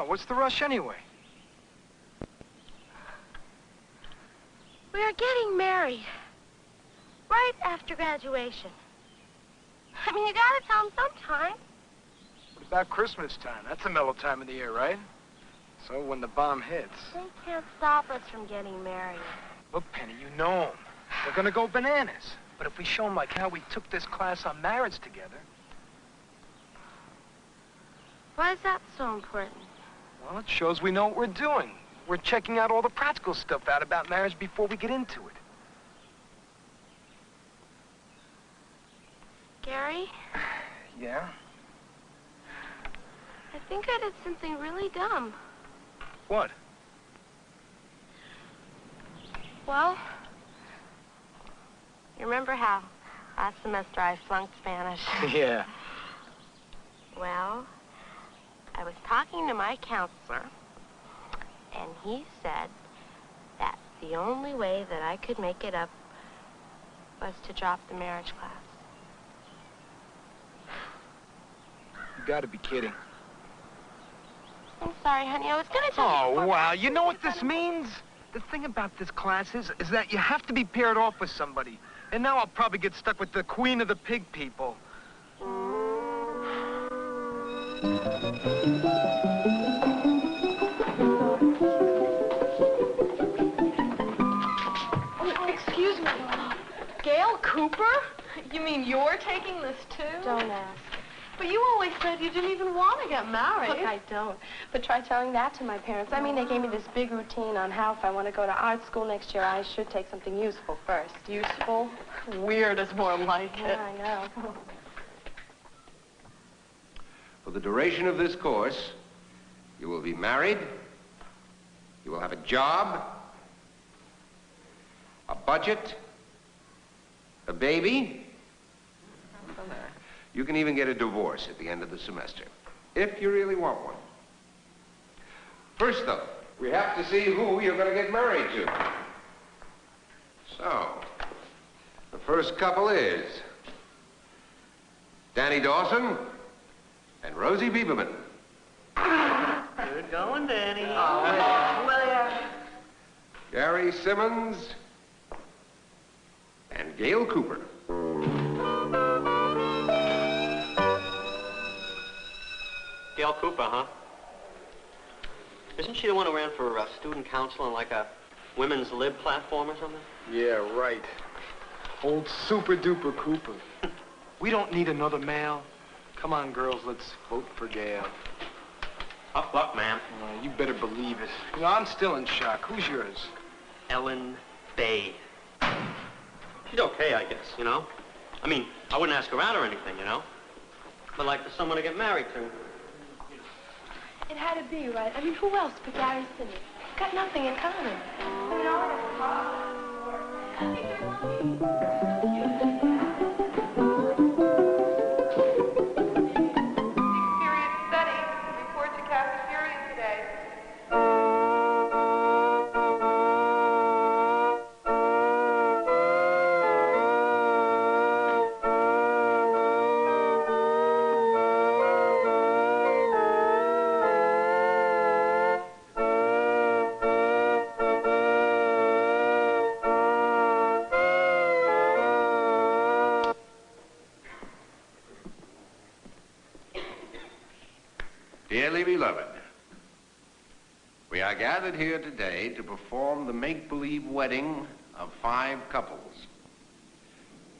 What's the rush anyway? We are getting married. Right after graduation. I mean, you gotta tell them sometime. What about Christmas time? That's a mellow time of the year, right? So when the bomb hits... They can't stop us from getting married. Look, Penny, you know them. They're gonna go bananas. But if we show them like how we took this class on marriage together... Why is that so important? Well, it shows we know what we're doing. We're checking out all the practical stuff out about marriage before we get into it. Gary? Yeah? I think I did something really dumb. What? Well, you remember how last semester I flunked Spanish? Yeah. Well, I was talking to my counselor, and he said that the only way that I could make it up was to drop the marriage class. You gotta be kidding. I'm sorry, honey. I was gonna tell you. Oh, wow. You know what this means? The thing about this class is that you have to be paired off with somebody. And now I'll probably get stuck with the queen of the pig people. Excuse me. Gail Cooper? You mean you're taking this too? Don't ask. But you always said you didn't even want to get married. Look, I don't. But try telling that to my parents. I mean, they gave me this big routine on how if I want to go to art school next year, I should take something useful first. Useful? Weird is more like it. Yeah, I know. For the duration of this course, you will be married, you will have a job, a budget, a baby. You can even get a divorce at the end of the semester, if you really want one. First, though, we have to see who you're going to get married to. So, the first couple is Danny Dawson and Rosie Bieberman. Good going, Danny. Oh, William. Gary Simmons and Gail Cooper. Gail Cooper, huh? Isn't she the one who ran for student council on like a women's lib platform or something? Yeah, right. Old super-duper Cooper. We don't need another male. Come on, girls, let's vote for Gail. Tough luck, ma'am. You better believe it. You know, I'm still in shock. Who's yours? Ellen Bay. She's okay, I guess, you know? I mean, I wouldn't ask her out or anything, you know? But like for someone to get married to. It had to be, right? I mean, who else but Gary Simmons? Got nothing in common. I mean, all I Period study. Report to cafeteria today. Dearly beloved, we are gathered here today to perform the make-believe wedding of 5 couples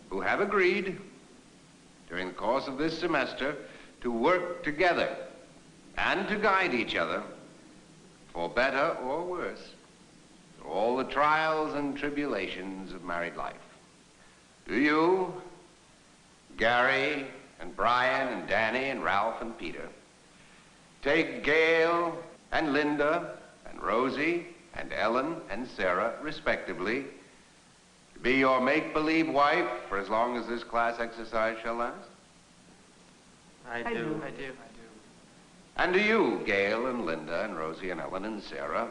who have agreed during the course of this semester to work together and to guide each other for better or worse through all the trials and tribulations of married life. Do you, Gary and Brian and Danny and Ralph and Peter, take Gail and Linda and Rosie and Ellen and Sarah, respectively, to be your make-believe wife for as long as this class exercise shall last? I do. And do you, Gail and Linda and Rosie and Ellen and Sarah,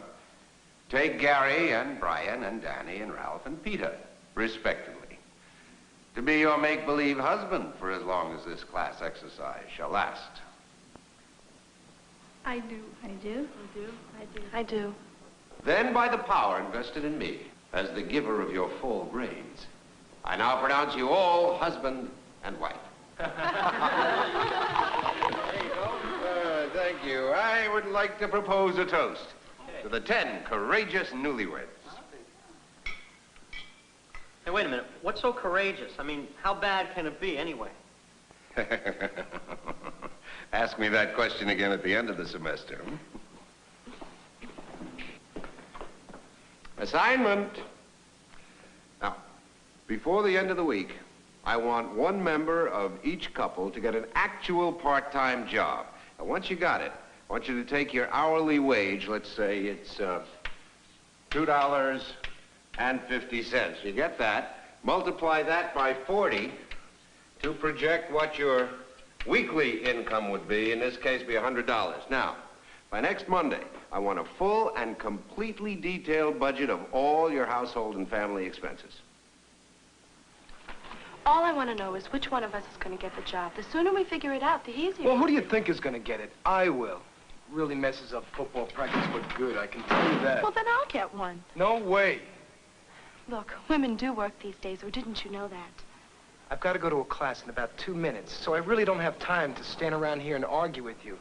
take Gary and Brian and Danny and Ralph and Peter, respectively, to be your make-believe husband for as long as this class exercise shall last? I do. I do. I do. I do. I do. Then by the power invested in me as the giver of your full brains, I now pronounce you all husband and wife. Thank you. I would like to propose a toast to the 10 courageous newlyweds. Hey, wait a minute. What's so courageous? I mean, how bad can it be anyway? Ask me that question again at the end of the semester. Assignment. Now, before the end of the week, I want one member of each couple to get an actual part-time job. And once you got it, I want you to take your hourly wage, let's say it's $2.50. You get that? Multiply that by 40 to project what your weekly income would be. In this case, be $100. Now, by next Monday, I want a full and completely detailed budget of all your household and family expenses. All I want to know is which one of us is going to get the job. The sooner we figure it out, the easier. Well, who do you think is going to get it? I will. Really messes up football practice for good, I can tell you that. Well, then I'll get one. No way. Look, women do work these days, or didn't you know that? I've got to go to a class in about 2 minutes, so I really don't have time to stand around here and argue with you.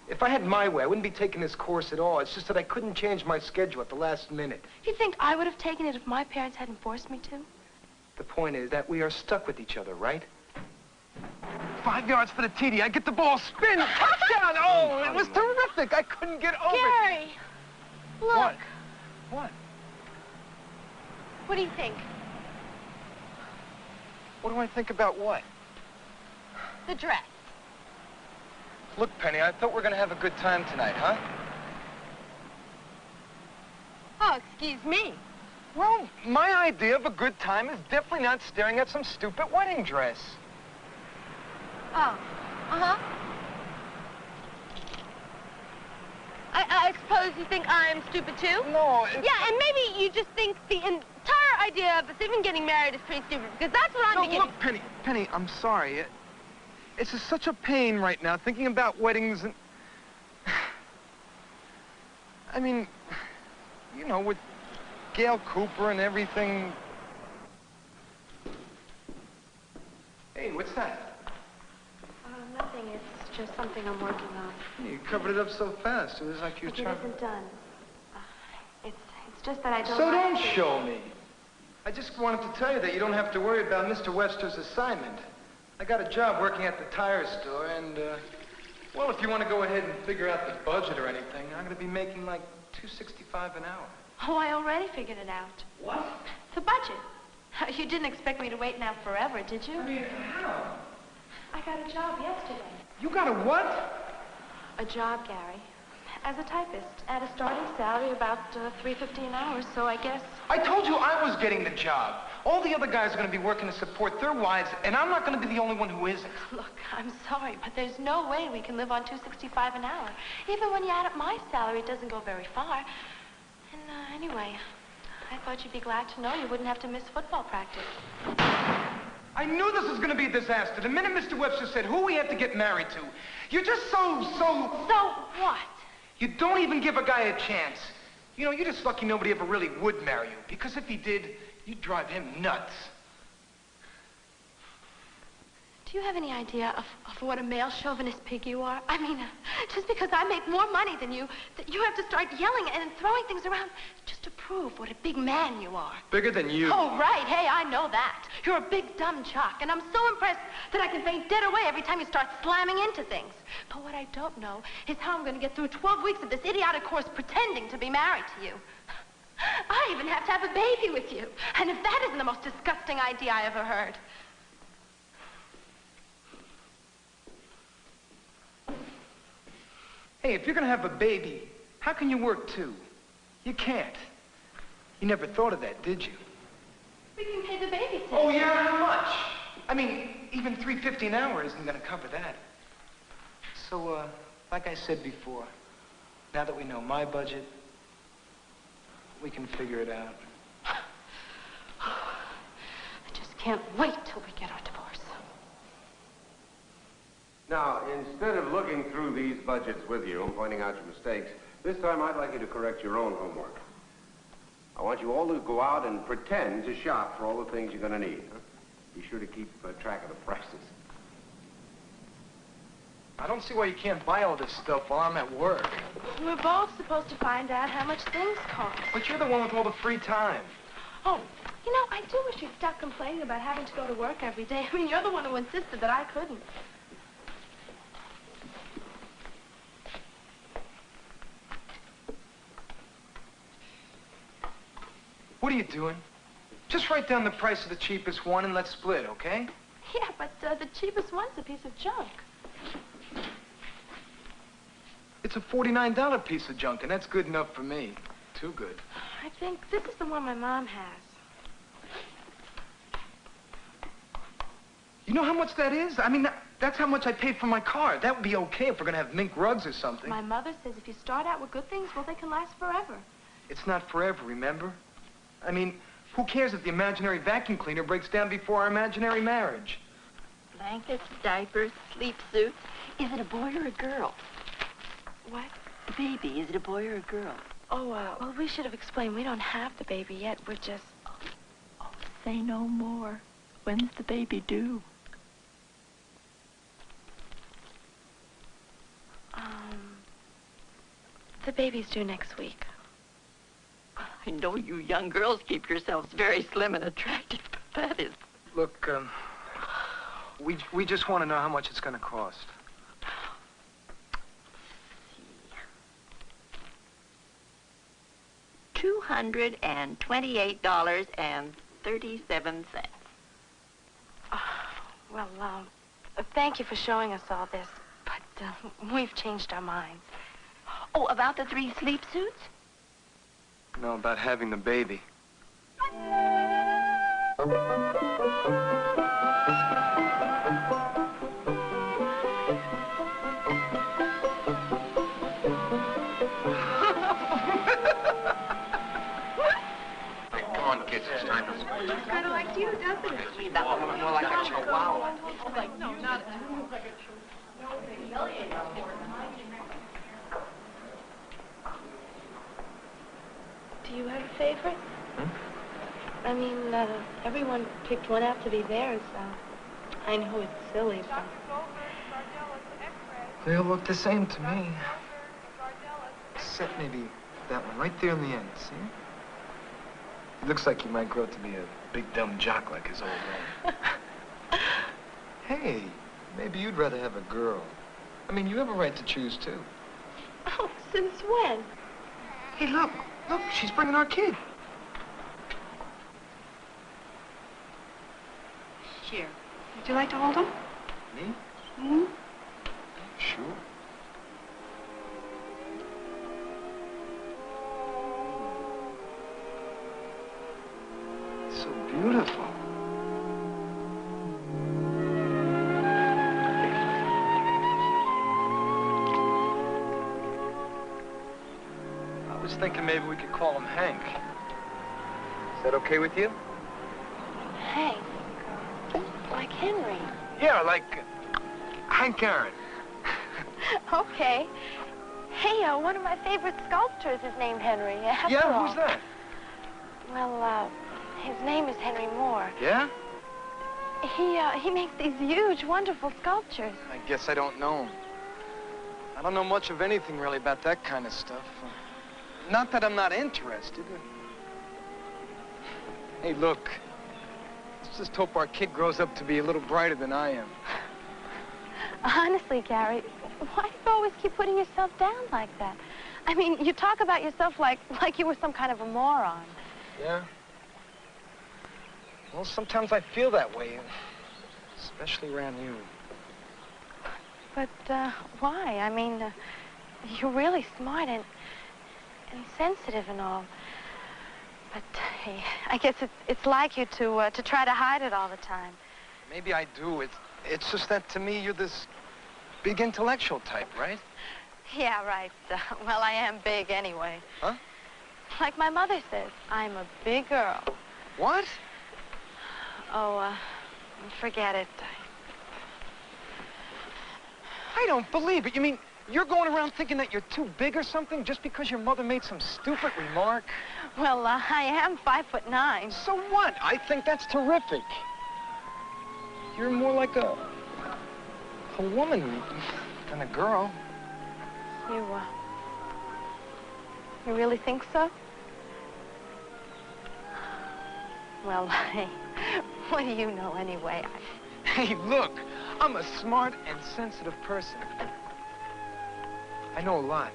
If I had my way, I wouldn't be taking this course at all. It's just that I couldn't change my schedule at the last minute. You think I would have taken it if my parents hadn't forced me to? The point is that we are stuck with each other, right? 5 yards for the TD. I get the ball, spin, touchdown! Oh, it was terrific. I couldn't get over it. Gary, look. What? What? What do you think? What do I think about what? The dress. Look, Penny, I thought we were going to have a good time tonight, huh? Oh, excuse me. Well, my idea of a good time is definitely not staring at some stupid wedding dress. Oh, uh-huh. I suppose you think I'm stupid, too? No, Yeah, and maybe you just think the entire idea of us even getting married is pretty stupid, because that's what I'm beginning... Look, Penny, I'm sorry. It's just such a pain right now thinking about weddings and... I mean, you know, with Gail Cooper and everything... Hey, what's that? Nothing. It's just something I'm working on. You covered it up so fast. It was like you were It trying... isn't done. It's just that I don't... So like don't to- show me. I just wanted to tell you that you don't have to worry about Mr. Webster's assignment. I got a job working at the tire store, and, well, if you want to go ahead and figure out the budget or anything, I'm going to be making like $2.65 an hour. Oh, I already figured it out. What? The budget. You didn't expect me to wait now forever, did you? I mean, how? I got a job yesterday. You got a what? A job, Gary. As a typist, at a starting salary of about $3.50 an hour, so I guess... I told you I was getting the job. All the other guys are going to be working to support their wives, and I'm not going to be the only one who isn't. Look, I'm sorry, but there's no way we can live on $2.65 an hour. Even when you add up my salary, it doesn't go very far. And anyway, I thought you'd be glad to know you wouldn't have to miss football practice. I knew this was going to be a disaster. The minute Mr. Webster said who we had to get married to, you're just so... So what? You don't even give a guy a chance. You know, you're just lucky nobody ever really would marry you, because if he did, you'd drive him nuts. Do you have any idea of what a male chauvinist pig you are? I mean, just because I make more money than you, that you have to start yelling and throwing things around just to prove what a big man you are. Bigger than you. Oh, right. Hey, I know that. You're a big, dumb jock, and I'm so impressed that I can faint dead away every time you start slamming into things. But what I don't know is how I'm going to get through 12 weeks of this idiotic course pretending to be married to you. I even have to have a baby with you. And if that isn't the most disgusting idea I ever heard. Hey, if you're going to have a baby, how can you work too? You can't. You never thought of that, did you? We can pay the babysitter. Oh, yeah, how much? I mean, even $3.50 an hour isn't going to cover that. So, like I said before, now that we know my budget, we can figure it out. I just can't wait till we get our divorce. Now, instead of looking through these budgets with you and pointing out your mistakes, this time I'd like you to correct your own homework. I want you all to go out and pretend to shop for all the things you're going to need. Huh? Be sure to keep track of the prices. I don't see why you can't buy all this stuff while I'm at work. We're both supposed to find out how much things cost. But you're the one with all the free time. Oh, you know, I do wish you'd stop complaining about having to go to work every day. I mean, you're the one who insisted that I couldn't. What are you doing? Just write down the price of the cheapest one and let's split, okay? Yeah, but the cheapest one's a piece of junk. It's a $49 piece of junk, and that's good enough for me. Too good. I think this is the one my mom has. You know how much that is? I mean, that's how much I paid for my car. That would be okay if we're gonna have mink rugs or something. My mother says if you start out with good things, well, they can last forever. It's not forever, remember? I mean, who cares if the imaginary vacuum cleaner breaks down before our imaginary marriage? Blankets, diapers, sleep suits. Is it a boy or a girl? What? The baby, is it a boy or a girl? Oh, well, we should have explained. We don't have the baby yet. We're just... Oh, say no more. When's the baby due? The baby's due next week. I know you young girls keep yourselves very slim and attractive, but that is... Look, we just want to know how much it's going to cost. $228.37. Well, thank you for showing us all this, but we've changed our minds. Oh, about the 3 sleep suits? No, about having the baby. Kids, it's time to school. It's kind of like you, doesn't it? That one more like a chihuahua. No, not like a Do you have a favorite? I mean, everyone picked one out to be theirs. I know it's silly, but... They all look the same to me. Except maybe that one right there in the end, see? He looks like he might grow to be a big dumb jock like his old man. Hey, maybe you'd rather have a girl. I mean, you have a right to choose, too. Oh, since when? Hey, look, she's bringing our kid. Here. Would you like to hold him? Me? Hmm? Sure. So beautiful. I was thinking maybe we could call him Hank. Is that okay with you? Hank. Like Henry. Yeah, like Hank Aaron. Okay. Hey, one of my favorite sculptors is named Henry. After all. Who's that? Well, his name is Henry Moore. Yeah? He makes these huge, wonderful sculptures. I guess I don't know him. I don't know much of anything really about that kind of stuff. Not that I'm not interested. Hey, look. Let's just hope our kid grows up to be a little brighter than I am. Honestly, Gary, why do you always keep putting yourself down like that? I mean, you talk about yourself like you were some kind of a moron. Yeah? Well, sometimes I feel that way, especially around you. But, why? I mean, you're really smart and sensitive and all. But, hey, I guess it's like you to try to hide it all the time. Maybe I do. It's just that to me, you're this big intellectual type, right? Yeah, right. Well, I am big anyway. Huh? Like my mother says, I'm a big girl. What? Oh, forget it. I don't believe it. You mean you're going around thinking that you're too big or something just because your mother made some stupid remark? Well, I am 5'9". So what? I think that's terrific. You're more like a woman than a girl. You really think so? Well, what do you know anyway? Hey, look, I'm a smart and sensitive person. I know a lot.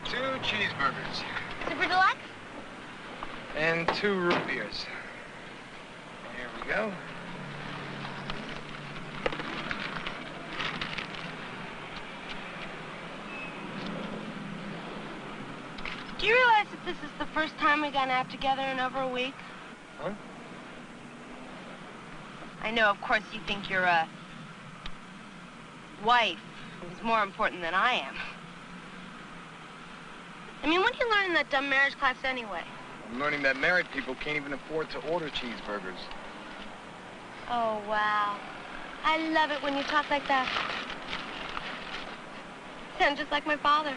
Two cheeseburgers. Super deluxe? And 2 root beers. Here we go. Do you realize that this is the first time we've gone out together in over a week? Huh? I know, of course, you think your wife is more important than I am. I mean, when are you learning that dumb marriage class anyway? I'm learning that married people can't even afford to order cheeseburgers. Oh, wow. I love it when you talk like that. Sound just like my father.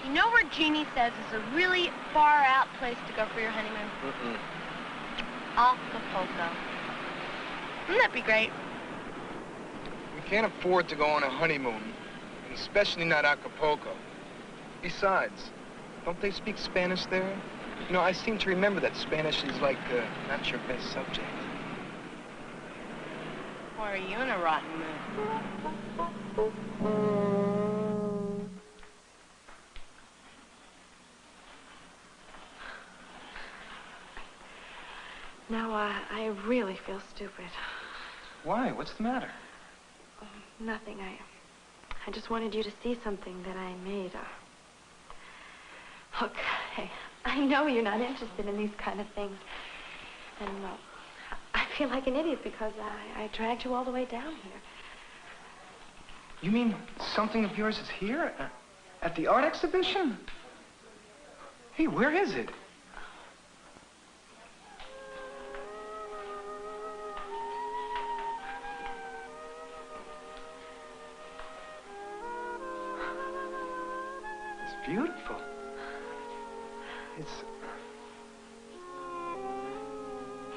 You know where Jeannie says is a really far-out place to go for your honeymoon? Acapulco. Wouldn't that be great? We can't afford to go on a honeymoon, and especially not Acapulco. Besides, don't they speak Spanish there? You know, I seem to remember that Spanish is like, not your best subject. Or are you in a rotten mood? No, I really feel stupid. Why? What's the matter? Oh, nothing. I just wanted you to see something that I made. Look, hey, I know you're not interested in these kind of things. And I feel like an idiot because I dragged you all the way down here. You mean something of yours is here? At the art exhibition? Hey, where is it? Beautiful.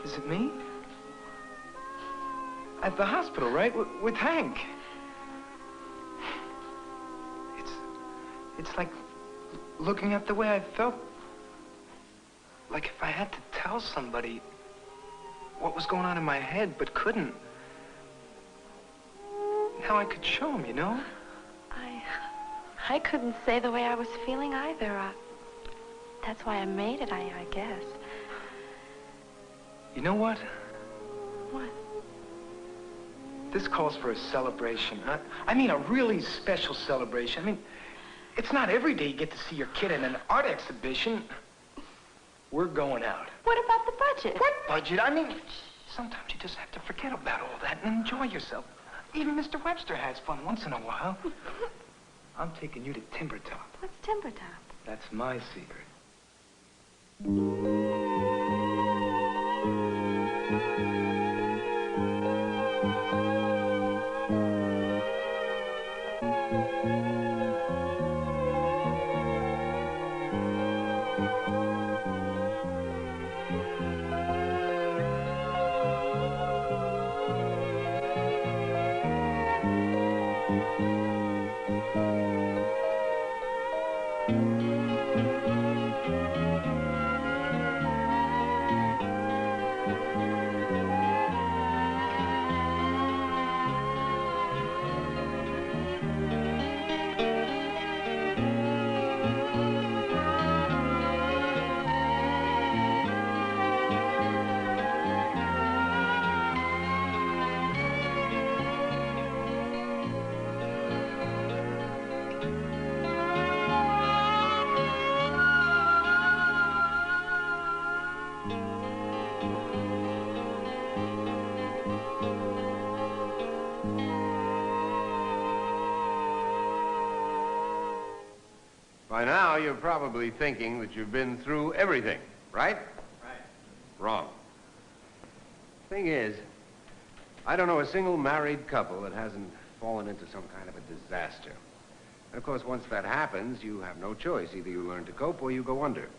Is it me? At the hospital, right? With Hank. It's like looking at the way I felt. Like if I had to tell somebody what was going on in my head but couldn't. Now I could show them, you know? I couldn't say the way I was feeling either. That's why I made it, I guess. You know what? What? This calls for a celebration. I mean, a really special celebration. I mean, it's not every day you get to see your kid in an art exhibition. We're going out. What about the budget? What budget? I mean, sometimes you just have to forget about all that and enjoy yourself. Even Mr. Webster has fun once in a while. I'm taking you to Timber Top. What's Timber Top? That's my secret. By now, you're probably thinking that you've been through everything, right? Right. Wrong. Thing is, I don't know a single married couple that hasn't fallen into some kind of a disaster. And of course, once that happens, you have no choice. Either you learn to cope or you go under.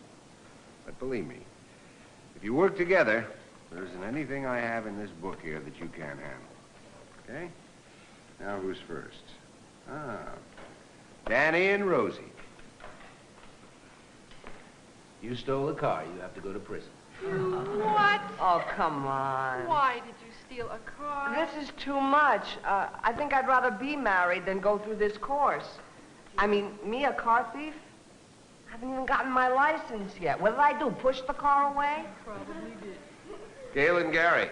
But believe me, if you work together, there isn't anything I have in this book here that you can't handle. Okay? Now, who's first? Ah, Danny and Rosie. You stole a car. You have to go to prison. What? Oh, come on. Why did you steal a car? This is too much. I think I'd rather be married than go through this course. I mean, me, a car thief? I haven't even gotten my license yet. What did I do, push the car away? Probably did. Gail and Gary.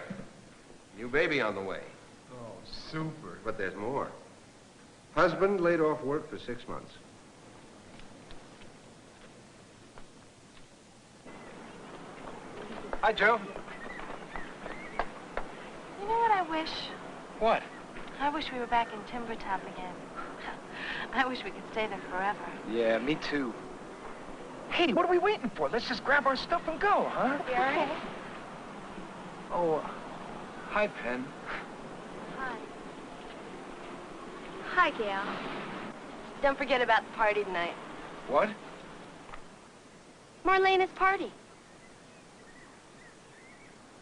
New baby on the way. Oh, super. But there's more. Husband laid off work for 6 months. Hi, Joe. You know what I wish? What? I wish we were back in Timber Top again. I wish we could stay there forever. Yeah, me too. Hey, what are we waiting for? Let's just grab our stuff and go, huh? Gary? Oh, hi, Pen. Hi. Hi, Gail. Don't forget about the party tonight. What? Marlena's party.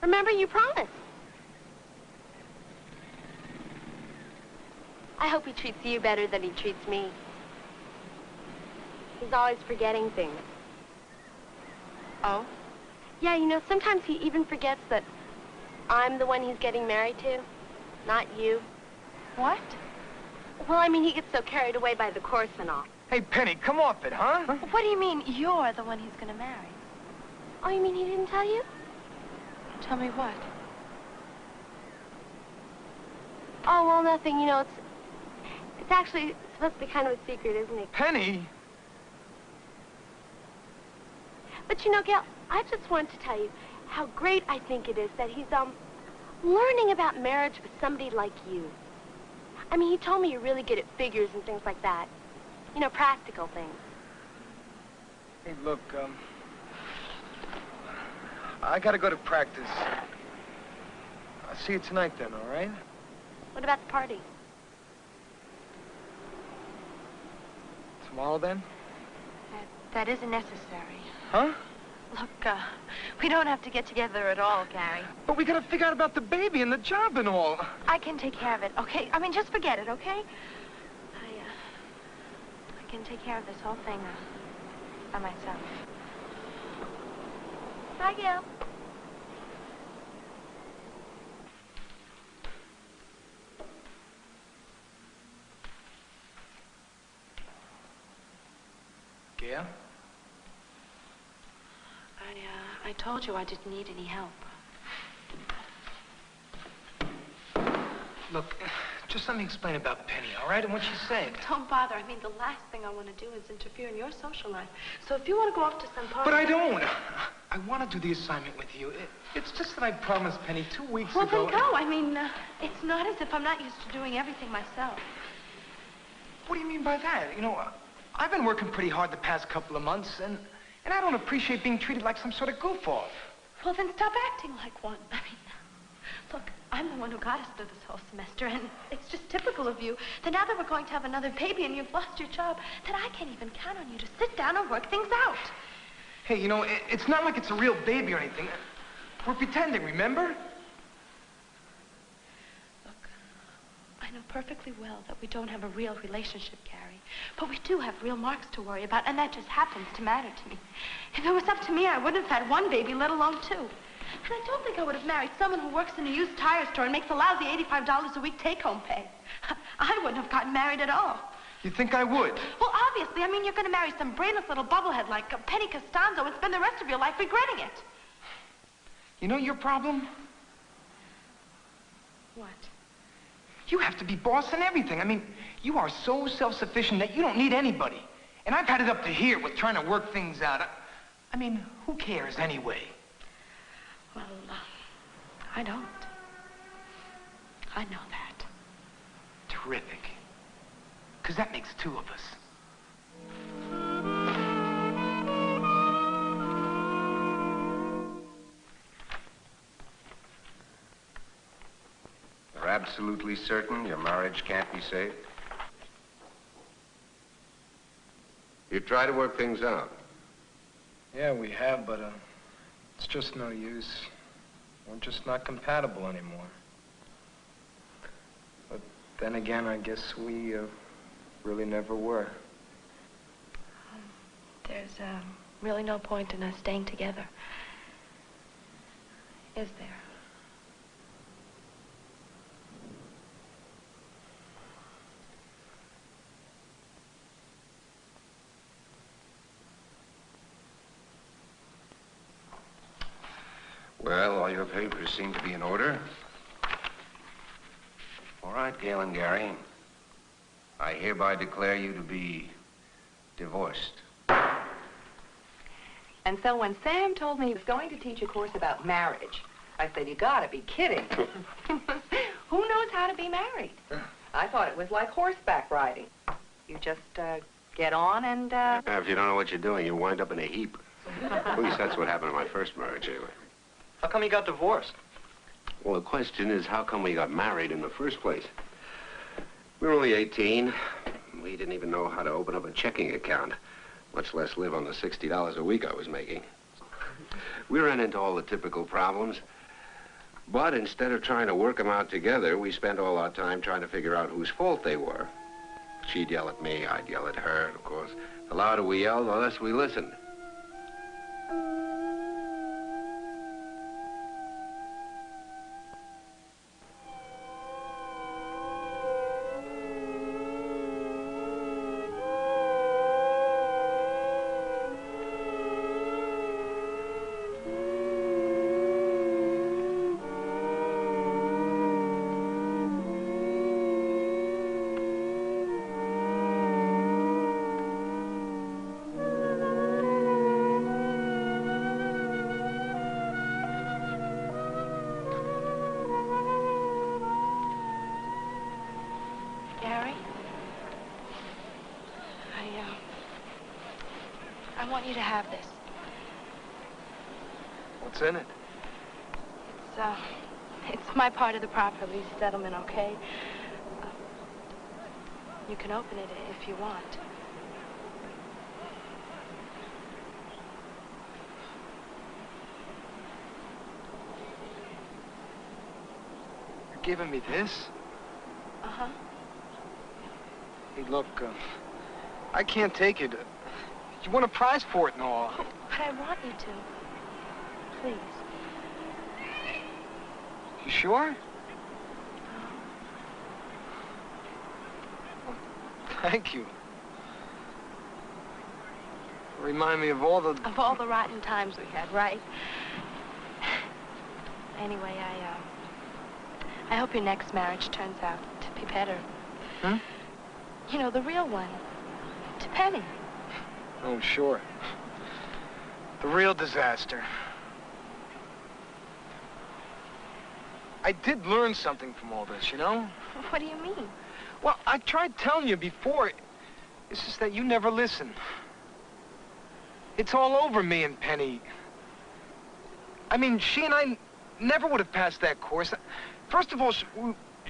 Remember, you promised. I hope he treats you better than he treats me. He's always forgetting things. Oh? Yeah, you know, sometimes he even forgets that I'm the one he's getting married to, not you. What? Well, I mean, he gets so carried away by the course and all. Hey, Penny, come off it, huh? What do you mean, you're the one he's gonna marry? Oh, you mean he didn't tell you? Tell me what? Oh, well, nothing. You know, it's actually supposed to be kind of a secret, isn't it? Penny? But you know, Gail, I just wanted to tell you how great I think it is that he's, learning about marriage with somebody like you. I mean, he told me you're really good at figures and things like that. You know, practical things. Hey, look, I gotta go to practice. I'll see you tonight then, all right? What about the party? Tomorrow then? That isn't necessary. Huh? Look, we don't have to get together at all, Gary. But we gotta figure out about the baby and the job and all. I can take care of it, okay? I mean, just forget it, okay? I can take care of this whole thing by myself. Bye, Gail. Gail? I told you I didn't need any help. Look, just let me explain about Penny, all right, and what she said. Don't bother. I mean, the last thing I want to do is interfere in your social life. So if you want to go off to some party... But I don't. I want to do the assignment with you. It's just that I promised Penny 2 weeks ago... Well, then go. I mean, it's not as if I'm not used to doing everything myself. What do you mean by that? You know, I've been working pretty hard the past couple of months, and I don't appreciate being treated like some sort of goof-off. Well, then stop acting like one. I mean, look, I'm the one who got us through this whole semester, and it's just typical of you that now that we're going to have another baby and you've lost your job, that I can't even count on you to sit down and work things out. Hey, you know, it's not like it's a real baby or anything. We're pretending, remember? Look, I know perfectly well that we don't have a real relationship, Gary. But we do have real marks to worry about, and that just happens to matter to me. If it was up to me, I wouldn't have had one baby, let alone two. And I don't think I would have married someone who works in a used tire store and makes a lousy $85 a week take-home pay. I wouldn't have gotten married at all. You think I would? Well, obviously. I mean, you're going to marry some brainless little bubblehead like Penny Costanzo and spend the rest of your life regretting it. You know your problem? What? You have to be boss in everything. I mean, you are so self-sufficient that you don't need anybody. And I've had it up to here with trying to work things out. I mean, who cares anyway? I don't. I know that. Terrific. Because that makes two of us. You're absolutely certain your marriage can't be saved? You try to work things out. Yeah, we have, but it's just no use. We're just not compatible anymore. But then again, I guess we really never were. There's really no point in us staying together. Is there? Well, all your papers seem to be in order. All right, Gail and Gary. I hereby declare you to be divorced. And so when Sam told me he was going to teach a course about marriage, I said, you gotta be kidding. Who knows how to be married? I thought it was like horseback riding. You just get on and... If you don't know what you're doing, you wind up in a heap. At least that's what happened in my first marriage, anyway. How come you got divorced? Well, the question is, how come we got married in the first place? We were only 18. We didn't even know how to open up a checking account, much less live on the $60 a week I was making. We ran into all the typical problems, but instead of trying to work them out together, we spent all our time trying to figure out whose fault they were. She'd yell at me, I'd yell at her, and of course, the louder we yelled, the less we listened. I want you to have this. What's in it? It's my part of the property settlement, okay? You can open it if you want. You're giving me this? Uh-huh. Hey, look, I can't take it. You won a prize for it and all. But I want you to. Please. You sure? Well, thank you. Remind me of all the... Of all the rotten times we had, right? Anyway, I hope your next marriage turns out to be better. Hmm? You know, the real one. To Penny. Oh, sure. The real disaster. I did learn something from all this, you know? What do you mean? Well, I tried telling you before. It's just that you never listen. It's all over me and Penny. I mean, she and I never would have passed that course. First of all,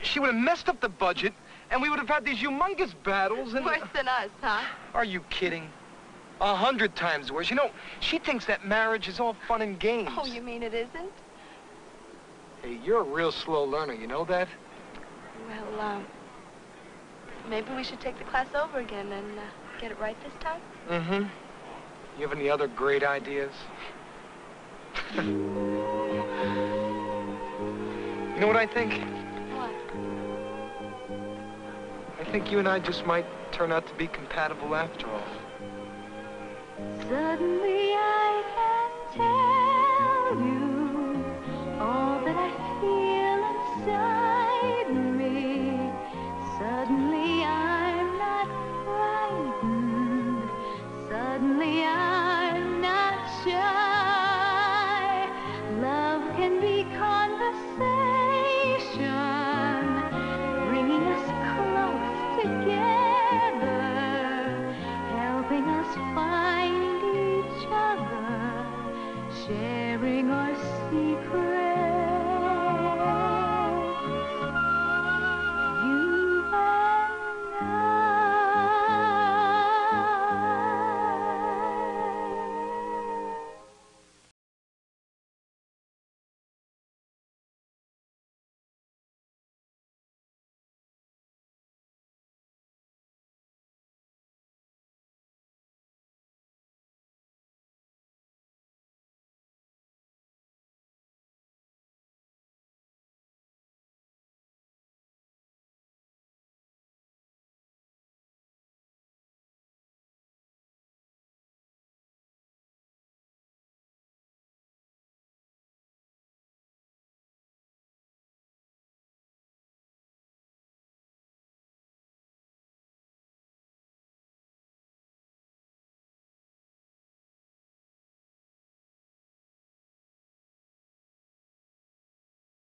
she would have messed up the budget, and we would have had these humongous battles and... Worse than us, huh? Are you kidding? 100 times worse. You know, she thinks that marriage is all fun and games. Oh, you mean it isn't? Hey, you're a real slow learner, you know that? Well, maybe we should take the class over again and get it right this time? Mm-hmm. You have any other great ideas? You know what I think? What? I think you and I just might turn out to be compatible after all. Suddenly I can tell you all that I feel inside me. Suddenly I'm not frightened. Suddenly I'm not shy. Love can be conversational. conversation, bringing us close together, helping us find each other, sharing our secrets.